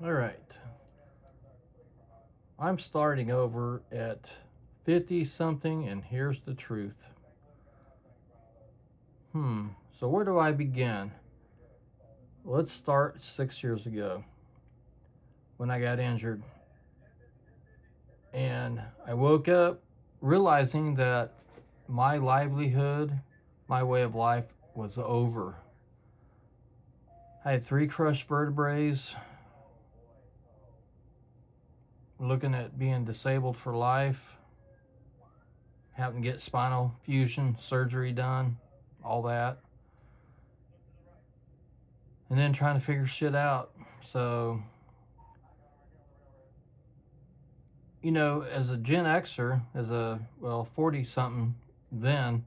All right. I'm starting over at 50 something, and here's the truth. So where do I begin? Let's start 6 years ago when I got injured. And I woke up realizing that my livelihood, my way of life was over. I had 3 crushed vertebrae, looking at being disabled for life, having to get spinal fusion surgery done, all that. And then trying to figure shit out. So, as a Gen Xer, as a, 40 something then,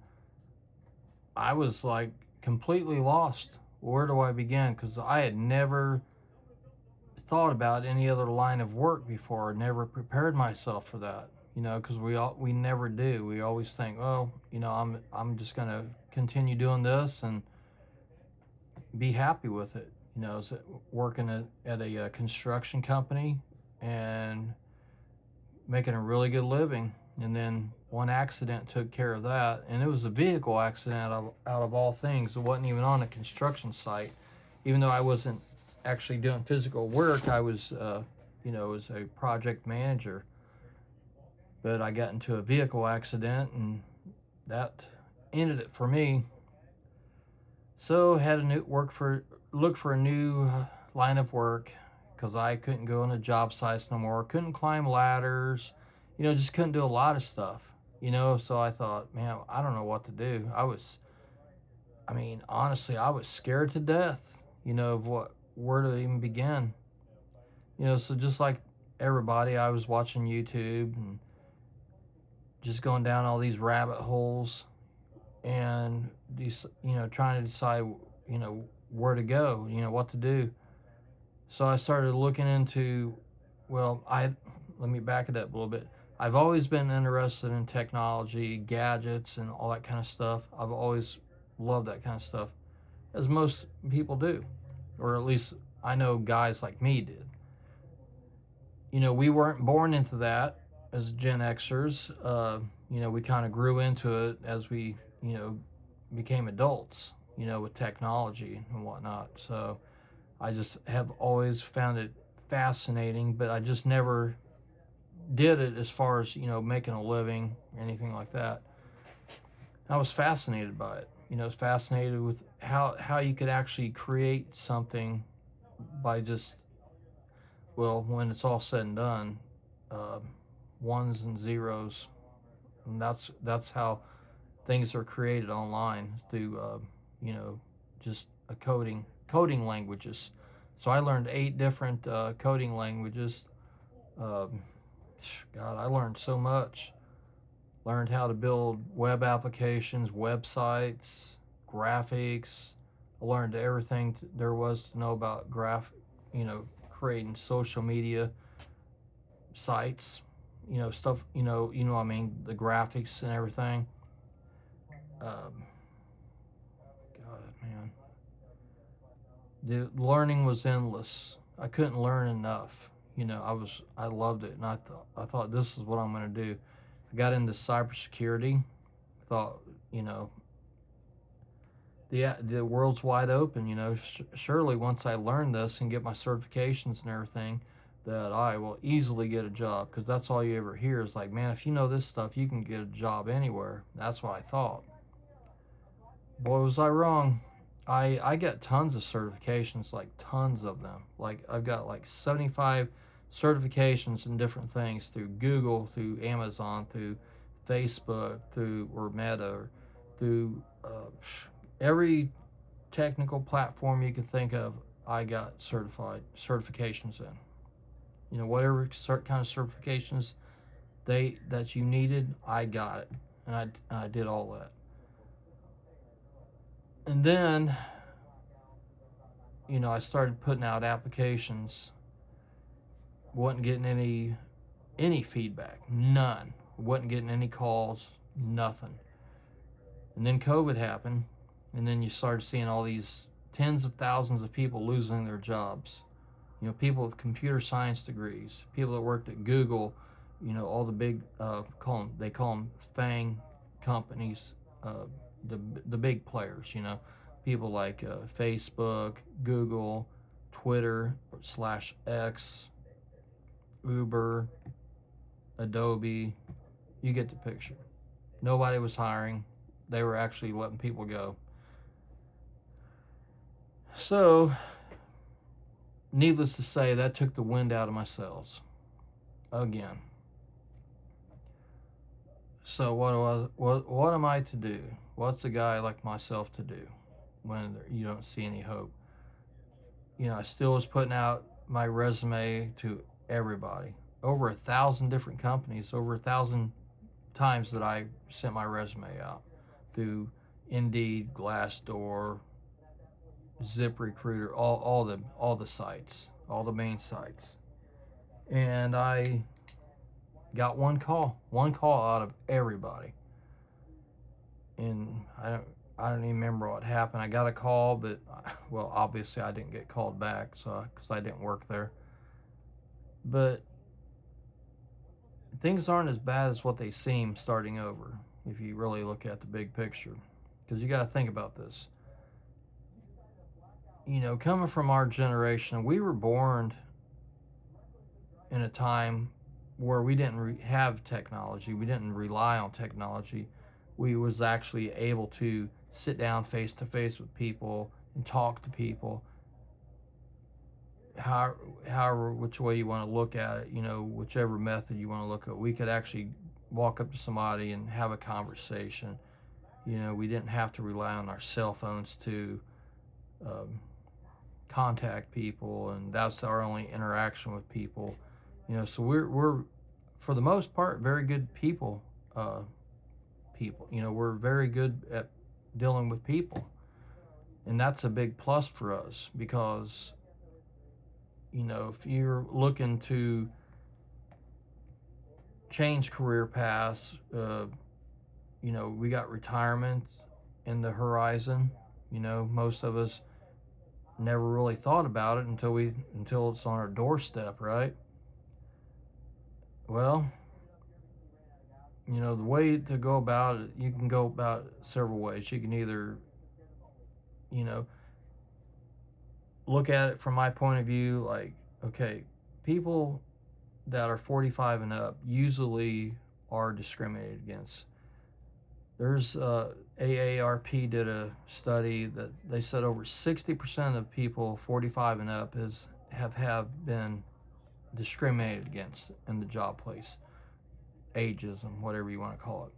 I was like completely lost. Where do I begin? Because I had never thought about any other line of work before, never prepared myself for that. Because we never do. We always think, well, I'm just gonna continue doing this and be happy with it. Working at a construction company and making a really good living. And then one accident took care of that. And it was a vehicle accident out of all things. It wasn't even on a construction site. Even though I wasn't actually doing physical work, I was, as a project manager. But I got into a vehicle accident and that ended it for me. So had to look for a new line of work because I couldn't go on the job sites no more. Couldn't climb ladders, just couldn't do a lot of stuff. So I thought, man, I don't know what to do. Honestly, I was scared to death, of where to even begin. So just like everybody, I was watching YouTube and just going down all these rabbit holes and trying to decide where to go, what to do. So I started looking into, let me back it up a little bit. I've always been interested in technology, gadgets, and all that kind of stuff. I've always loved that kind of stuff, as most people do, or at least I know guys like me did. We weren't born into that as Gen Xers. We kind of grew into it as we, became adults, with technology and whatnot. So I just have always found it fascinating, but I just never did it as far as, making a living or anything like that. I was fascinated by it. I was fascinated with how you could actually create something by just, when it's all said and done, uh, ones and zeros. And that's how things are created online through, just a coding languages. So I learned 8 different coding languages. Um, God, I learned so much. Learned how to build web applications, websites, graphics. I learned everything there was to know about creating social media sites, stuff, the graphics and everything. Um, God, man, the learning was endless. I couldn't learn enough. I loved it, and I thought this is what I'm going to do. I got into cybersecurity. Thought, the world's wide open. Surely once I learn this and get my certifications and everything, that I will easily get a job. Because that's all you ever hear is like, man, if you know this stuff, you can get a job anywhere. That's what I thought. Boy, was I wrong. I got tons of certifications, like tons of them. Like I've got like 75 certifications in different things through Google, through Amazon, through Facebook, through or Meta, or through every technical platform you can think of. I got certifications in. Whatever kind of certifications that you needed, I got it, and I did all that. And then, I started putting out applications. Wasn't getting any feedback, none. Wasn't getting any calls, nothing. And then COVID happened, and then you started seeing all these tens of thousands of people losing their jobs. People with computer science degrees, people that worked at Google, all the big they call them FANG companies, uh, the big players. People like Facebook, Google, Twitter slash X, Uber, Adobe. You get the picture. Nobody was hiring. They were actually letting people go. So, needless to say, that took the wind out of my sails again. So what am I to do? What's a guy like myself to do when you don't see any hope? I still was putting out my resume to everybody. Over 1,000 different companies, over 1,000 times that I sent my resume out through Indeed, Glassdoor, ZipRecruiter, all the sites, all the main sites. And I got one call out of everybody. And I don't even remember what happened. I got a call, but obviously I didn't get called back, because I didn't work there. But things aren't as bad as what they seem starting over, if you really look at the big picture. Because you got to think about this. Coming from our generation, we were born in a time where we didn't have technology. We didn't rely on technology. We was actually able to sit down face to face with people and talk to people. However, which way you want to look at it, whichever method you want to look at, we could actually walk up to somebody and have a conversation. We didn't have to rely on our cell phones to contact people, and that's our only interaction with people. So we're for the most part very good people. We're very good at dealing with people, and that's a big plus for us, because if you're looking to change career paths, we got retirement in the horizon. Most of us never really thought about it until it's on our doorstep, right? Well, the way to go about it, you can go about it several ways. You can either, look at it from my point of view, like, okay, people that are 45 and up usually are discriminated against. There's AARP did a study that they said over 60% of people 45 and up have been discriminated against in the job place, ageism, whatever you want to call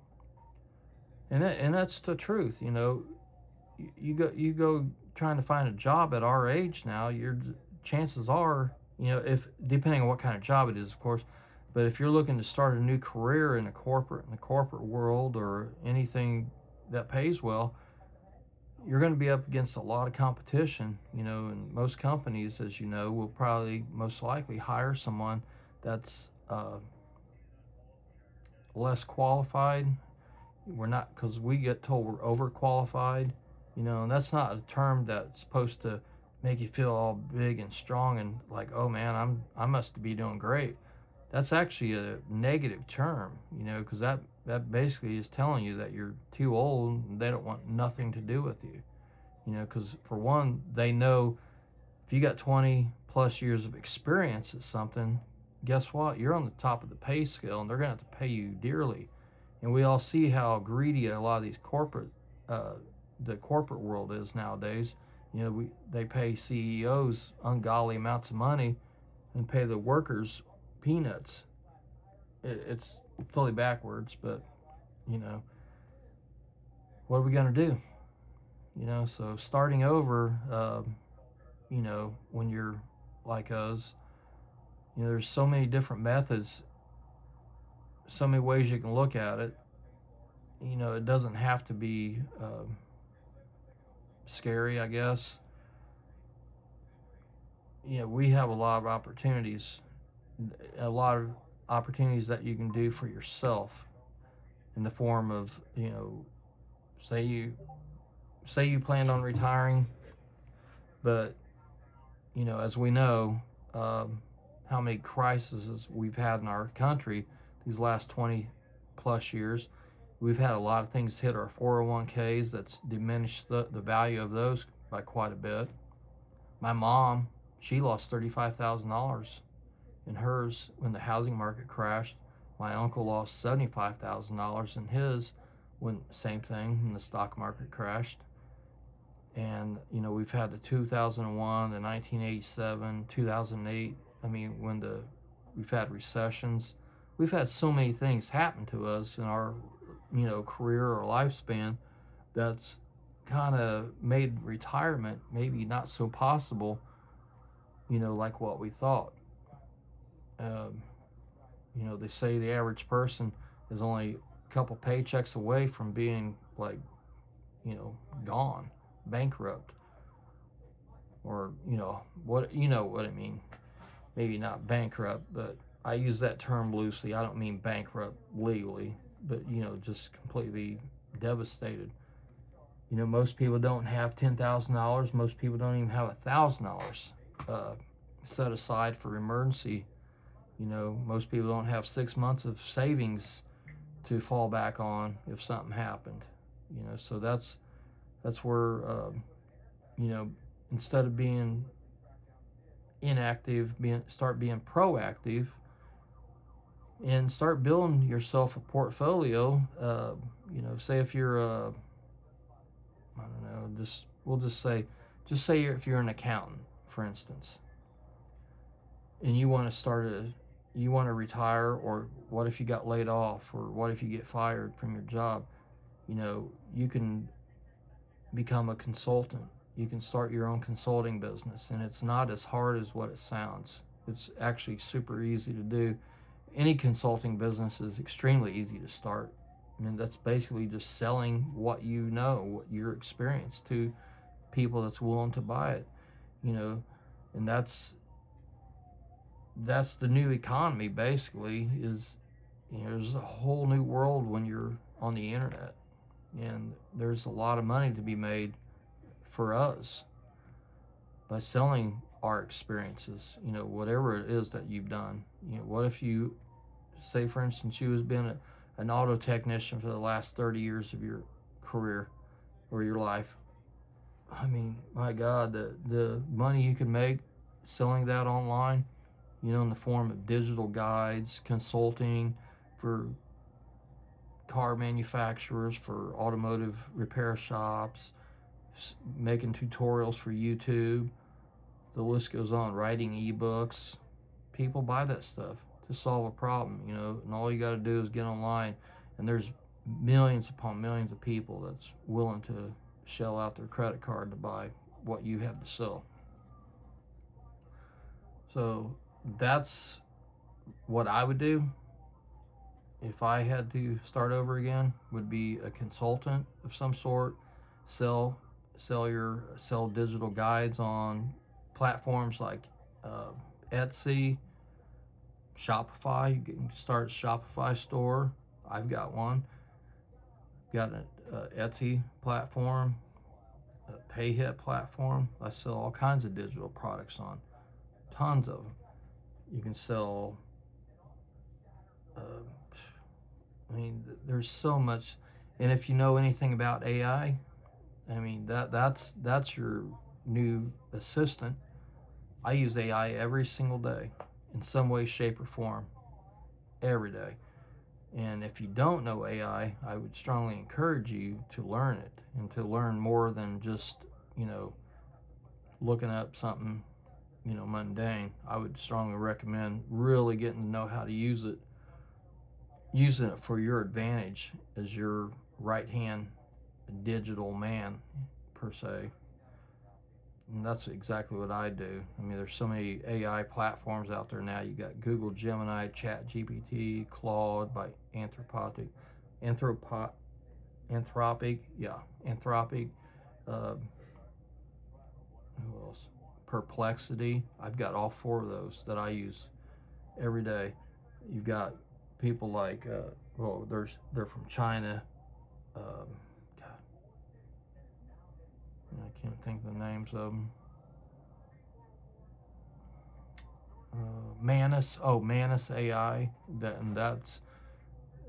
it. And that's the truth. You go trying to find a job at our age now, your chances are, if depending on what kind of job it is, of course, but if you're looking to start a new career in the corporate world, or anything that pays well, you're going to be up against a lot of competition. And most companies, as you know, will probably most likely hire someone that's less qualified. We're not, because we get told we're overqualified, and that's not a term that's supposed to make you feel all big and strong and like, oh man, I must be doing great. That's actually a negative term, because that basically is telling you that you're too old and they don't want nothing to do with you. Because for one, they know if you got 20 plus years of experience at something, guess what? You're on the top of the pay scale, and they're going to have to pay you dearly. And we all see how greedy a lot of these the corporate world is nowadays. They pay CEOs ungodly amounts of money and pay the workers peanuts. It's totally backwards, but what are we gonna do? So starting over, when you're like us, there's so many different methods, so many ways you can look at it. It doesn't have to be scary, I guess. We have a lot of opportunities that you can do for yourself, in the form of, say you planned on retiring, but as we know, how many crises we've had in our country these last 20 plus years. We've had a lot of things hit our 401ks that's diminished the value of those by quite a bit. My mom, she lost $35,000 in hers when the housing market crashed. My uncle lost $75,000 in his when same thing when the stock market crashed. And we've had the 2001, the 1987, 2008. I mean, we've had recessions. We've had so many things happen to us in our career or lifespan that's kind of made retirement maybe not so possible, like what we thought. Um, they say the average person is only a couple paychecks away from being like, gone, bankrupt, or what I mean. Maybe not bankrupt, but I use that term loosely. I don't mean bankrupt legally, but just completely devastated. Most people don't have $10,000. Most people don't even have $1,000 set aside for emergency. Most people don't have 6 months of savings to fall back on if something happened. So that's where instead of being inactive, start being proactive and start building yourself a portfolio. Say if you're I don't know, we'll just say if you're an accountant, for instance, and you want to retire, or what if you got laid off, or what if you get fired from your job? You can become a consultant. You can start your own consulting business, and it's not as hard as what it sounds. It's actually super easy to do. Any consulting business is extremely easy to start. I mean, that's basically just selling what what your experience to people that's willing to buy it, and that's the new economy basically. Is there's a whole new world when you're on the internet, and there's a lot of money to be made for us by selling our experiences, whatever it is that you've done. What if you say, for instance, you has been an auto technician for the last 30 years of your career or your life. I mean, my God, the money you can make selling that online, in the form of digital guides, consulting for car manufacturers, for automotive repair shops, making tutorials for YouTube. The list goes on. Writing ebooks. People buy that stuff to solve a problem, and all you got to do is get online, and there's millions upon millions of people that's willing to shell out their credit card to buy what you have to sell. So that's what I would do if I had to start over again. Would be a consultant of some sort. Sell digital guides on platforms like Etsy, Shopify. You can start a Shopify store. I've got one. Got an Etsy platform, a PayHip platform. I sell all kinds of digital products on. Tons of them. You can sell. There's so much. And if you know anything about AI, that's your new assistant. I use AI every single day in some way, shape, or form, every day. And if you don't know AI, I would strongly encourage you to learn it, and to learn more than just, looking up something, mundane. I would strongly recommend really getting to know how to using it for your advantage as your right hand digital man, per se. And that's exactly what I do. There's so many AI platforms out there now. You got Google Gemini, Chat GPT, Claude by Anthropic. Who else? Perplexity. I've got all four of those that I use every day. You've got people like, they're from China. God, I can't think of the names of them. Manus AI.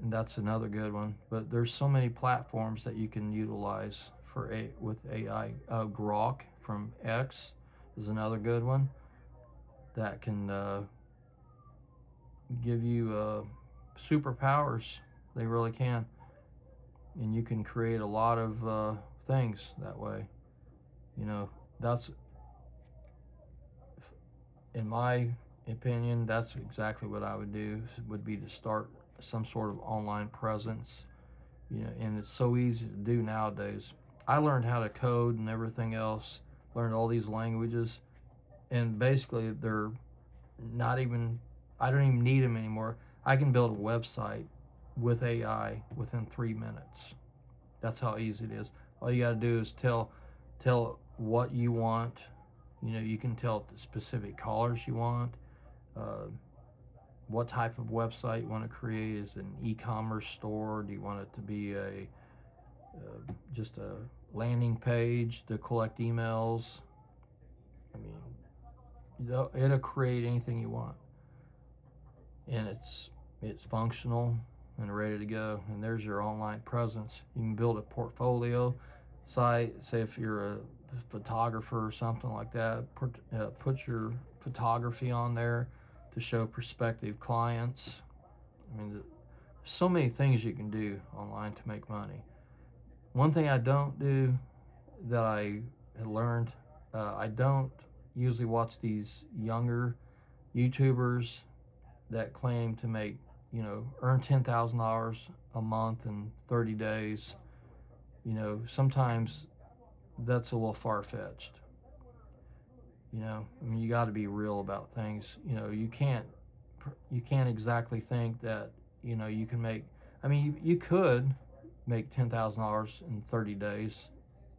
That's another good one. But there's so many platforms that you can utilize with AI. Grok from X is another good one that can give you superpowers. They really can, and you can create a lot of things that way. You know, that's, in my opinion, that's exactly what I would do. Would be to start some sort of online presence. You know, and it's so easy to do nowadays. I learned how to code and everything else. Learned all these languages, and basically they're not even. I don't even need them anymore. I can build a website with AI within 3 minutes. That's how easy it is. All you got to do is tell what you want. You know, you can tell the specific colors you want, uh, what type of website you want to create. Is it an e-commerce store? Do you want it to be just a landing page to collect emails? I mean, it'll create anything you want, and it's functional and ready to go. And there's your online presence. You can build a portfolio site. Say if you're a photographer or something like that, put your photography on there to show prospective clients. I mean, there's so many things you can do online to make money. One thing I don't do that I learned, I don't usually watch these younger YouTubers that claim to make, earn $10,000 a month in 30 days. You know, sometimes that's a little far-fetched. I mean, you got to be real about things. You can't exactly think that, you can make, I mean, you could make $10,000 in 30 days,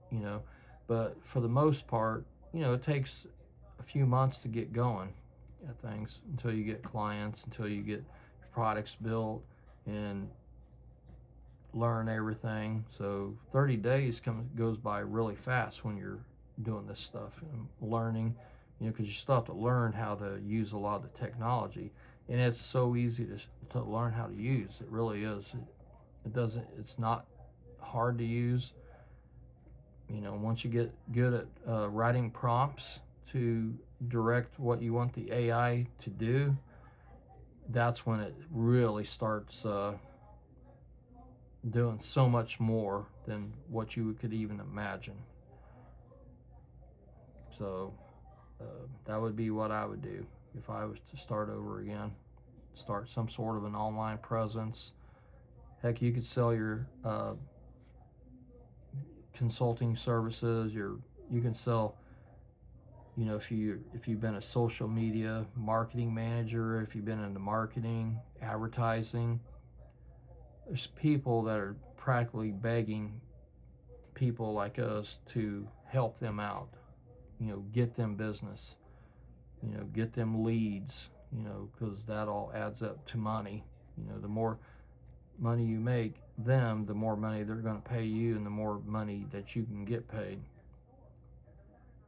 you know, but for the most part, it takes a few months to get going at things until you get clients, until you get your products built and learn everything. So 30 days goes by really fast when you're doing this stuff and learning, because you still have to learn how to use a lot of the technology, and it's so easy to learn how to use. It really is. It's not hard to use. Once you get good at writing prompts to direct what you want the AI to do, that's when it really starts doing so much more than what you could even imagine. So that would be what I would do if I was to start over again. Start some sort of an online presence. Heck, you could sell your consulting services. You can sell. If you've been a social media marketing manager, if you've been into marketing, advertising, there's people that are practically begging people like us to help them out. Get them business. Get them leads. Because that all adds up to money. The more money you make them, the more money they're going to pay you, and the more money that you can get paid.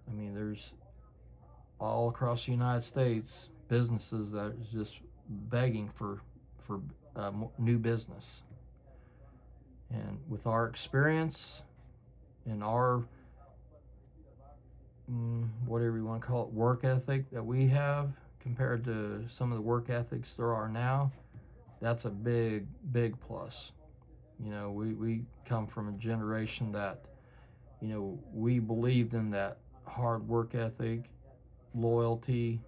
I mean, there's all across the United States businesses that are just begging for new business. And with our experience and our whatever you want to call it, work ethic that we have compared to some of the work ethics there are now, that's a big plus. We come from a generation that, we believed in that hard work ethic, loyalty,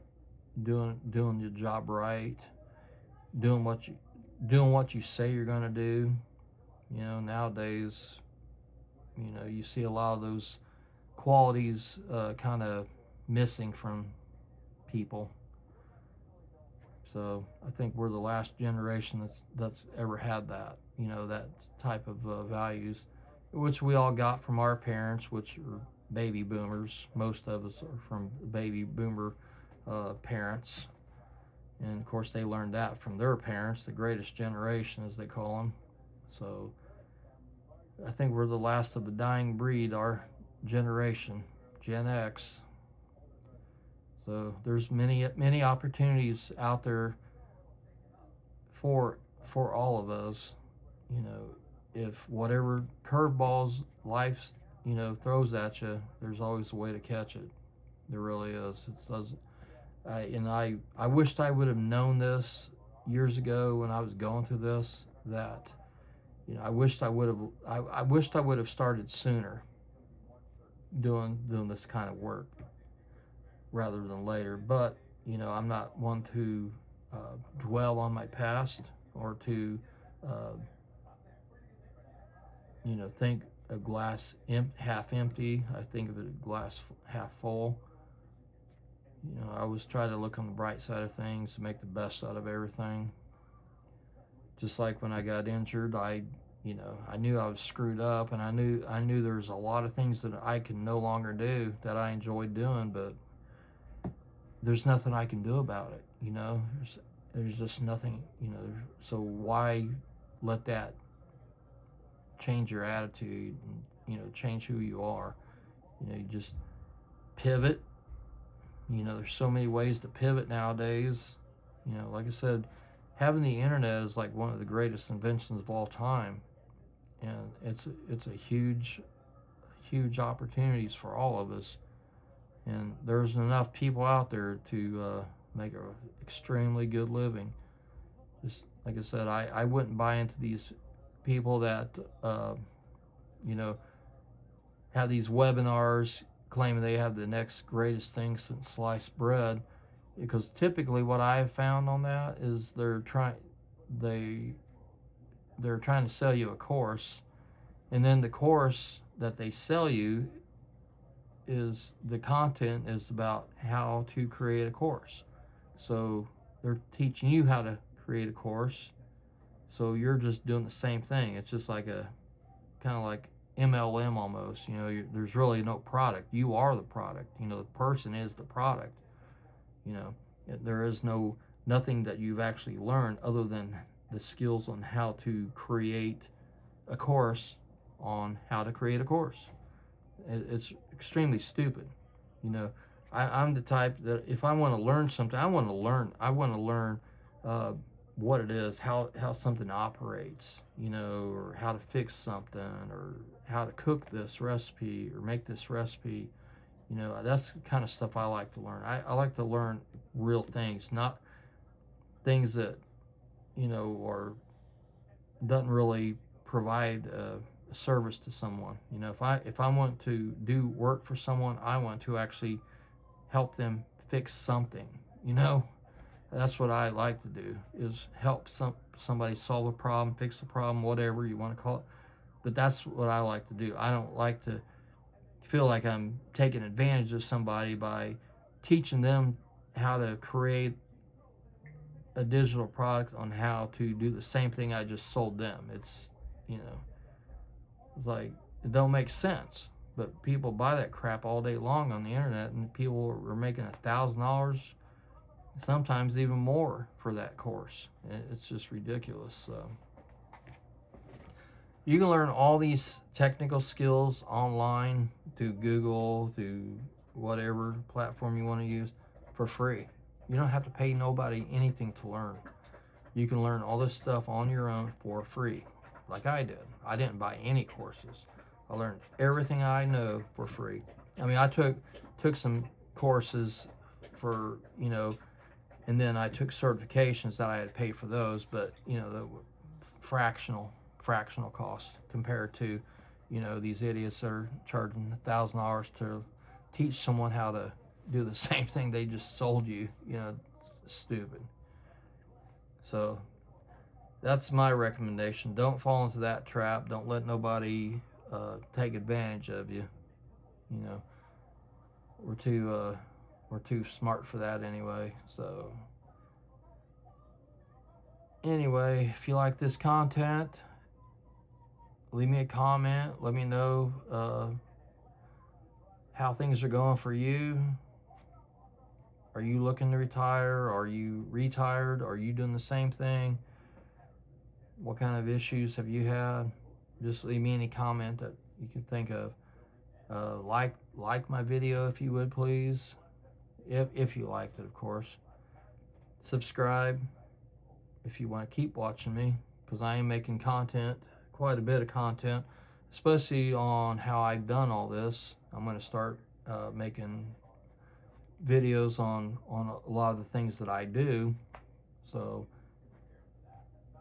doing your job right, doing what you say you're going to do. Nowadays, you see a lot of those qualities kind of missing from people. So I think we're the last generation that's ever had that, that type of values, which we all got from our parents, which are baby boomers. Most of us are from baby boomer parents. And of course, they learned that from their parents, the greatest generation, as they call them. So I think we're the last of the dying breed, our generation, Gen X. So there's many opportunities out there for all of us. You know, if whatever curveballs life's throws at you, there's always a way to catch it. There really is. It doesn't. I wished I would have known this years ago when I was going through this. That I wished I would have. I wished I would have started sooner doing this kind of work rather than later. But I'm not one to dwell on my past or to uh, think a glass half empty. I think of it a glass half full. I always try to look on the bright side of things, to make the best out of everything. Just like when I got injured, I knew I was screwed up, and I knew there was a lot of things that I can no longer do that I enjoyed doing, but there's nothing I can do about it. There's just nothing. So why let that change your attitude and change who you are? You just pivot. There's so many ways to pivot nowadays. Like I said, having the internet is like one of the greatest inventions of all time, and it's a huge opportunities for all of us. And there's enough people out there to make an extremely good living. Just like I said, I wouldn't buy into these people that have these webinars claiming they have the next greatest thing since sliced bread, because typically what I've found on that is they're trying to sell you a course, and then the course that they sell you is the content is about how to create a course. So they're teaching you how to create a course, so you're just doing the same thing. It's just like a kind of like MLM almost. There's really no product. You are the product. The person is the product. There is nothing that you've actually learned other than the skills on how to create a course on how to create a course. It's extremely stupid. I'm the type that if I want to learn something, I want to learn what it is, how something operates, or how to fix something, or how to cook this recipe or make this recipe. That's the kind of stuff I like to learn. I like to learn real things, not things that are doesn't really provide a service to someone. If I want to do work for someone, I want to actually help them fix something. That's what I like to do, is help somebody solve a problem, fix a problem, whatever you want to call it. But that's what I like to do. I don't like to feel like I'm taking advantage of somebody by teaching them how to create a digital product on how to do the same thing I just sold them. It's like, it don't make sense. But people buy that crap all day long on the internet, and people are making $1,000, sometimes even more, for that course. It's just ridiculous. So you can learn all these technical skills online through Google, through whatever platform you want to use, for free. You don't have to pay nobody anything to learn. You can learn all this stuff on your own for free, like I did. I didn't buy any courses. I learned everything I know for free. I mean, I took some courses for, and then I took certifications that I had to pay for those, but the fractional cost compared to these idiots that are charging $1,000 to teach someone how to do the same thing they just sold you. Stupid. So that's my recommendation. Don't fall into that trap. Don't let nobody take advantage of you. We're too smart for that anyway. So anyway, if you like this content, leave me a comment. Let me know how things are going for you. Are you looking to retire? Are you retired? Are you doing the same thing? What kind of issues have you had? Just leave me any comment that you can think of. Like my video if you would, please. if you liked it, of course. Subscribe if you want to keep watching me, because I am making content, quite a bit of content, especially on how I've done all this. I'm going to start making videos on a lot of the things that I do. So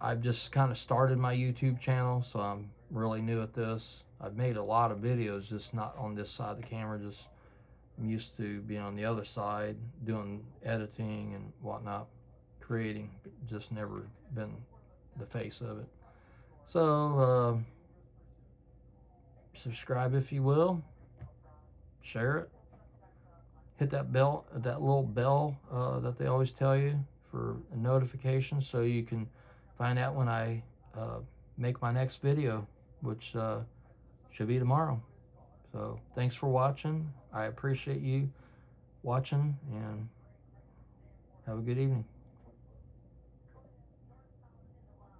I've just kind of started my YouTube channel, so I'm really new at this. I've made a lot of videos, just not on this side of the camera. Just I'm used to being on the other side, doing editing and whatnot, creating, just never been the face of it. So subscribe if you will, share it, hit that bell, that little bell that they always tell you for a notification, so you can find out when I make my next video, which should be tomorrow. So thanks for watching. I appreciate you watching, and have a good evening.